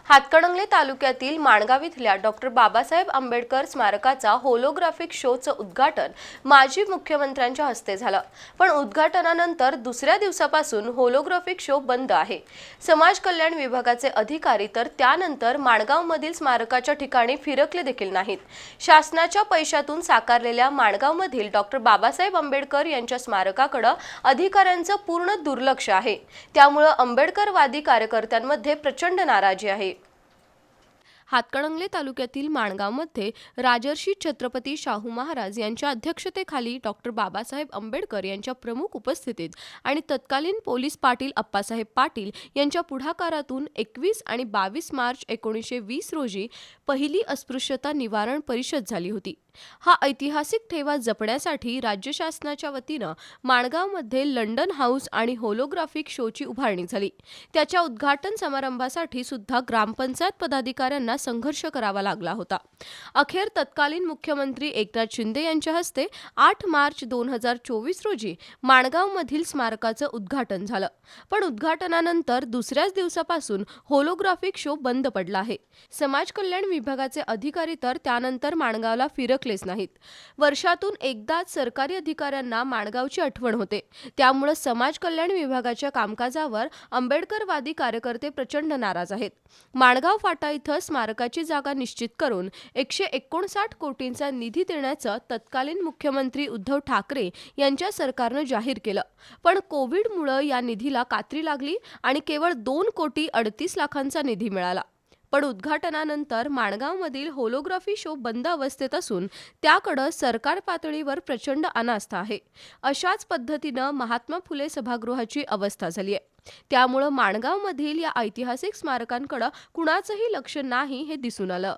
हातकणंगले तालुक्यातील माणगाव इथल्या डॉक्टर बाबासाहेब आंबेडकर स्मारकाचा होलोग्राफिक शोचं उद्घाटन माजी मुख्यमंत्र्यांच्या हस्ते झालं। पण उद्घाटनानंतर दुसऱ्या दिवसापासून होलोग्राफिक शो बंद आहे। समाज कल्याण विभागाचे अधिकारी तर त्यानंतर माणगावमधील स्मारकाच्या ठिकाणी फिरकले देखील नाहीत। शासनाच्या पैशातून साकारलेल्या माणगावमधील डॉक्टर बाबासाहेब आंबेडकर यांच्या स्मारकाकडे अधिकाऱ्यांचं पूर्ण दुर्लक्ष आहे। त्यामुळे आंबेडकरवादी कार्यकर्त्यांमध्ये प्रचंड नाराजी आहे। हातकणंगले तालुक्यातील माणगावमध्ये राजर्षी छत्रपती शाहू महाराज यांच्या अध्यक्षतेखाली डॉक्टर बाबासाहेब आंबेडकर यांच्या प्रमुख उपस्थितीत आणि तत्कालीन पोलीस पाटील अप्पासाहेब पाटील यांच्या पुढाकारातून 21 आणि 22 मार्च 1920 रोजी पहिली अस्पृश्यता निवारण परिषद झाली होती। हा ऐतिहासिक ठेवा जपण्यासाठी राज्य शासनाच्या वतीनं माणगावमध्ये लंडन हाऊस आणि होलोग्राफिक शोची उभारणी झाली। त्याच्या उद्घाटन समारंभासाठी सुद्धा ग्रामपंचायत पदाधिकाऱ्यांना संघर्ष करावा लागला होता। अखेर तत्कालीन मुख्यमंत्री एकनाथ शिंदे यांच्या हस्ते 8 मार्च 2024 रोजी माणगावमधील स्मारकाचं उद्घाटन झालं। पण उद्घाटनानंतर दुसऱ्याच दिवसापासून होलोग्राफिक शो बंद पडला आहे। समाज कल्याण विभागाचे अधिकारी तर त्यानंतर माणगावला फिरकलेच नाहीत। वर्षातून एकदाच सरकारी अधिकाऱ्यांना माणगावची आठवण होते। त्यामुळे समाज कल्याण विभागाच्या कामकाजावर आंबेडकरवादी कार्यकर्ते प्रचंड नाराज आहेत। माणगाव फाटा इथं स्मारकाची जागा निश्चित करून 159 कोटींचा निधी देण्याचं तत्कालीन मुख्यमंत्री उद्धव ठाकरे यांच्या सरकारनं जाहीर केलं। पण कोविडमुळे या निधीला कात्री लागली आणि केवळ 2 कोटी 38 लाखांचा निधी मिळाला। पण उद्घाटनानंतर माणगावमधील होलोग्राफी शो बंद अवस्थेत असून त्याकडे सरकार पातळीवर प्रचंड अनास्था आहे। अशाच पद्धतीनं महात्मा फुले सभागृहाची अवस्था झाली आहे। त्यामुळे माणगावमधील या ऐतिहासिक स्मारकांकडे कुणाचंही लक्ष नाही हे दिसून आलं।